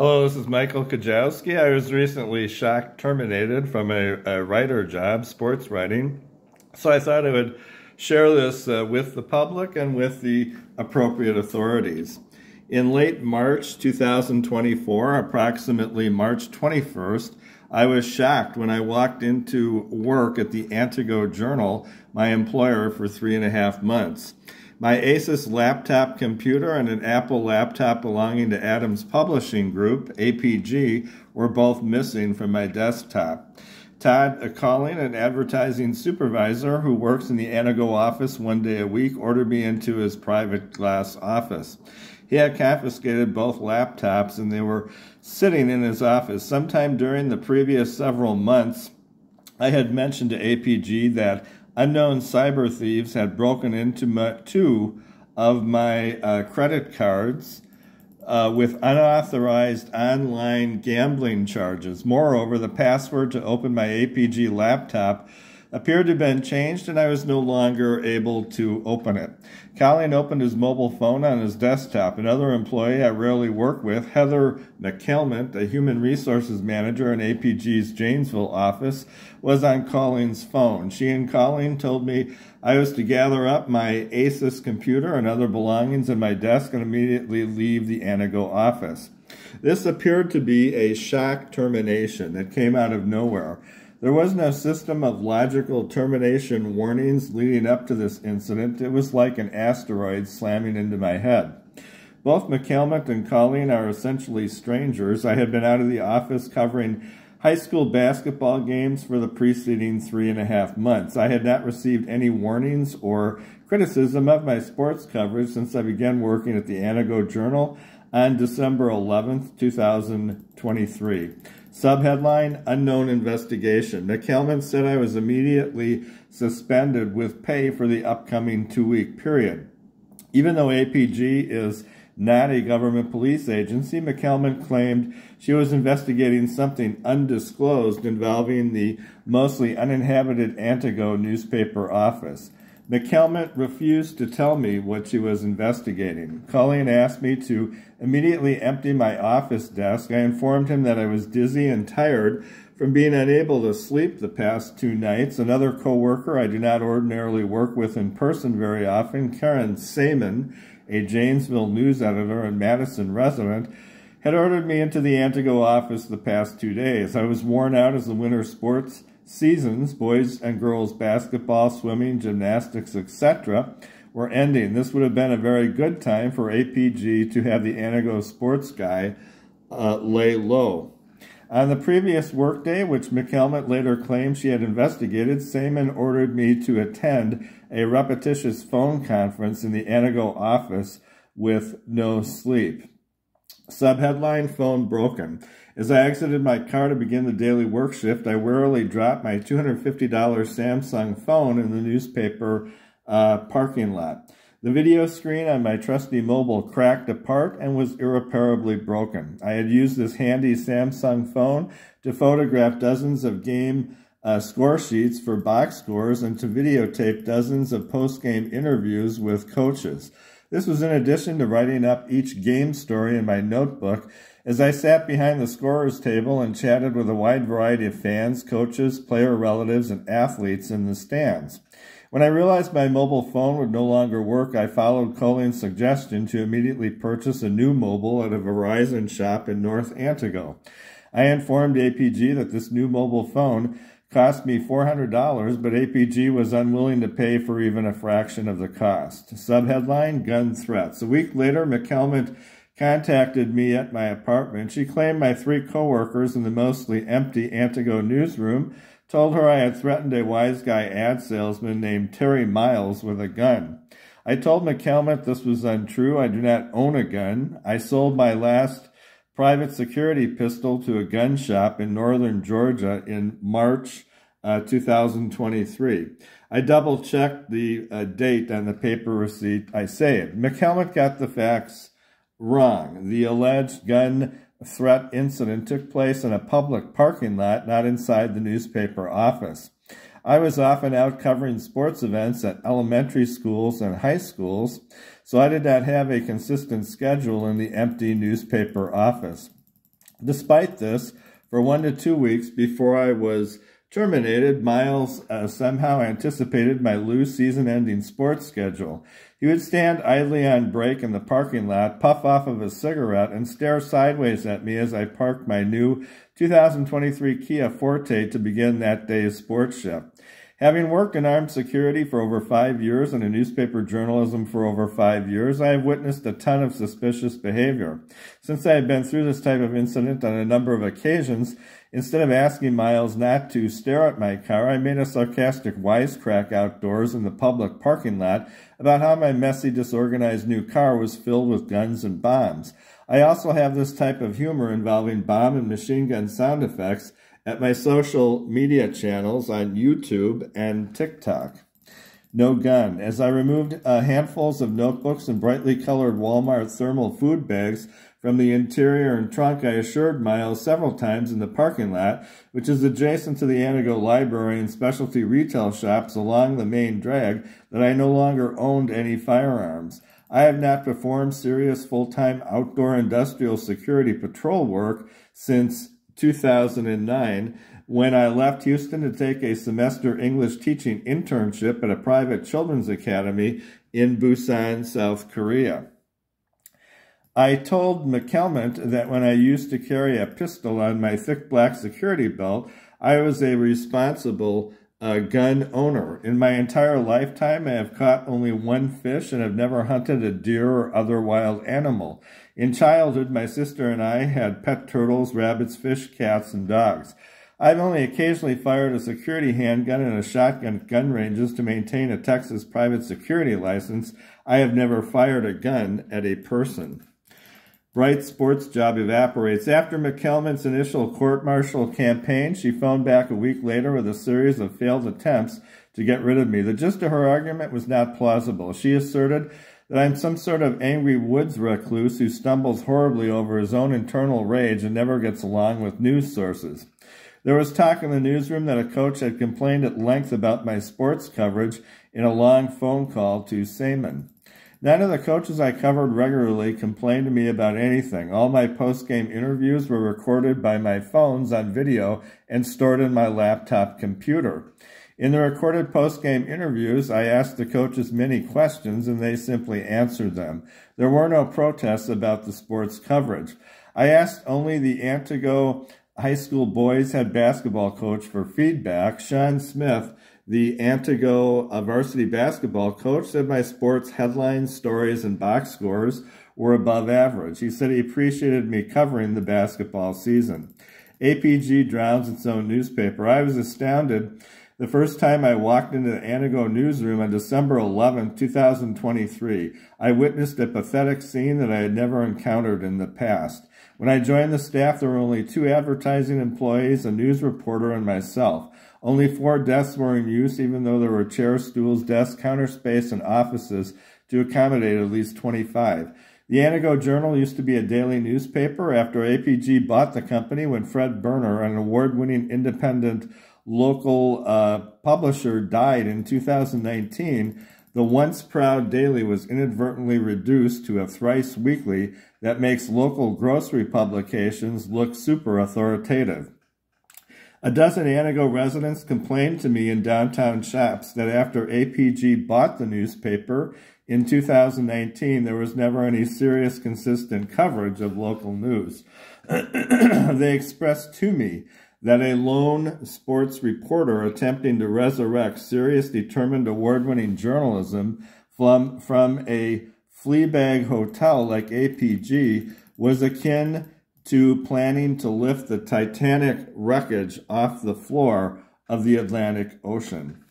Hello, this is Michael Kajowski. I was recently terminated from a writer job, sports writing. So I thought I would share this with the public and with the appropriate authorities. In late March 2024, approximately March 21st, I was shocked when I walked into work at the Antigo Journal, my employer for 3.5 months. My Asus laptop computer and an Apple laptop belonging to Adams Publishing Group, APG, were both missing from my desktop. Todd Calling, an advertising supervisor who works in the Antigo office 1 day a week, ordered me into his private glass office. He had confiscated both laptops and they were sitting in his office. Sometime during the previous several months, I had mentioned to APG that unknown cyber thieves had broken into two of my credit cards with unauthorized online gambling charges. Moreover, the password to open my APG laptop appeared to have been changed and I was no longer able to open it. Colleen opened his mobile phone on his desktop. Another employee I rarely work with, Heather McKelment, a human resources manager in APG's Janesville office, was on Colleen's phone. She and Colleen told me I was to gather up my Asus computer and other belongings in my desk and immediately leave the Antigo office. This appeared to be a shock termination that came out of nowhere. There was no system of logical termination warnings leading up to this incident. It was like an asteroid slamming into my head. Both McKelment and Colleen are essentially strangers. I had been out of the office covering high school basketball games for the preceding 3.5 months. I had not received any warnings or criticism of my sports coverage since I began working at the Antigo Journal on December 11th, 2023. Subheadline, Unknown Investigation. McKelman said I was immediately suspended with pay for the upcoming 2-week period. Even though APG is not a government police agency, McKelman claimed she was investigating something undisclosed involving the mostly uninhabited Antigo newspaper office. McKelment refused to tell me what she was investigating. Colleen asked me to immediately empty my office desk. I informed him that I was dizzy and tired from being unable to sleep the past 2 nights. Another coworker I do not ordinarily work with in person very often, Karen Saman, a Janesville news editor and Madison resident, had ordered me into the Antigo office the past 2 days. I was worn out as the winter sports seasons, boys and girls basketball, swimming, gymnastics, etc., were ending. This would have been a very good time for APG to have the Antigo sports guy lay low. On the previous workday, which McKelment later claimed she had investigated, Saman ordered me to attend a repetitious phone conference in the Antigo office with no sleep. Subheadline, Phone Broken. As I exited my car to begin the daily work shift, I warily dropped my $250 Samsung phone in the newspaper parking lot. The video screen on my trusty mobile cracked apart and was irreparably broken. I had used this handy Samsung phone to photograph dozens of game score sheets for box scores and to videotape dozens of post-game interviews with coaches. This was in addition to writing up each game story in my notebook as I sat behind the scorer's table and chatted with a wide variety of fans, coaches, player relatives, and athletes in the stands. When I realized my mobile phone would no longer work, I followed Colleen's suggestion to immediately purchase a new mobile at a Verizon shop in North Antigo. I informed APG that this new mobile phone cost me $400, but APG was unwilling to pay for even a fraction of the cost. Subheadline, Gun Threats. A week later, McKelment contacted me at my apartment. She claimed my 3 coworkers in the mostly empty Antigo newsroom told her I had threatened a wise guy ad salesman named Terry Miles with a gun. I told McKelment this was untrue. I do not own a gun. I sold my last private security pistol to a gun shop in northern Georgia in March 2023. I double-checked the date on the paper receipt I saved. McKelment got the facts wrong. The alleged gun threat incident took place in a public parking lot, not inside the newspaper office. I was often out covering sports events at elementary schools and high schools, so I did not have a consistent schedule in the empty newspaper office. Despite this, for 1 to 2 weeks before I was terminated, Miles somehow anticipated my loose season-ending sports schedule. He would stand idly on break in the parking lot, puff off of a cigarette, and stare sideways at me as I parked my new 2023 Kia Forte to begin that day's sports shift. Having worked in armed security for over 5 years and in newspaper journalism for over 5 years, I have witnessed a ton of suspicious behavior. Since I have been through this type of incident on a number of occasions, instead of asking Miles not to stare at my car, I made a sarcastic wisecrack outdoors in the public parking lot about how my messy, disorganized new car was filled with guns and bombs. I also have this type of humor involving bomb and machine gun sound effects at my social media channels on YouTube and TikTok. No gun. As I removed handfuls of notebooks and brightly colored Walmart thermal food bags from the interior and trunk, I assured Miles several times in the parking lot, which is adjacent to the Antigo Library and specialty retail shops along the main drag, that I no longer owned any firearms. I have not performed serious full-time outdoor industrial security patrol work since 2009, when I left Houston to take a semester English teaching internship at a private children's academy in Busan, South Korea. I told McCalmont that when I used to carry a pistol on my thick black security belt, I was a responsible gun owner. In my entire lifetime, I have caught only one fish and have never hunted a deer or other wild animal. In childhood, my sister and I had pet turtles, rabbits, fish, cats, and dogs. I've only occasionally fired a security handgun and a shotgun at gun ranges to maintain a Texas private security license. I have never fired a gun at a person. Bright sports job evaporates. After McCalmont's initial court-martial campaign, she phoned back a week later with a series of failed attempts to get rid of me. The gist of her argument was not plausible. She asserted that I'm some sort of angry woods recluse who stumbles horribly over his own internal rage and never gets along with news sources. There was talk in the newsroom that a coach had complained at length about my sports coverage in a long phone call to Seaman. None of the coaches I covered regularly complained to me about anything. All my post-game interviews were recorded by my phones on video and stored in my laptop computer. In the recorded post-game interviews, I asked the coaches many questions, and they simply answered them. There were no protests about the sports coverage. I asked only the Antigo High School boys head basketball coach for feedback. Sean Smith, the Antigo varsity basketball coach, said my sports headlines, stories, and box scores were above average. He said he appreciated me covering the basketball season. APG drowns its own newspaper. I was astounded the first time I walked into the Antigo newsroom on December 11, 2023. I witnessed a pathetic scene that I had never encountered in the past. When I joined the staff, there were only 2 advertising employees, a news reporter, and myself. Only 4 desks were in use, even though there were chairs, stools, desks, counter space, and offices to accommodate at least 25. The Antigo Journal used to be a daily newspaper. After APG bought the company, when Fred Berner, an award-winning independent local publisher, died in 2019, the once proud daily was inadvertently reduced to a thrice weekly that makes local grocery publications look super authoritative. A dozen Antigo residents complained to me in downtown shops that after APG bought the newspaper in 2019, there was never any serious, consistent coverage of local news. They expressed to me that a lone sports reporter attempting to resurrect serious, determined, award-winning journalism from a fleabag hotel like APG was akin to planning to lift the Titanic wreckage off the floor of the Atlantic Ocean.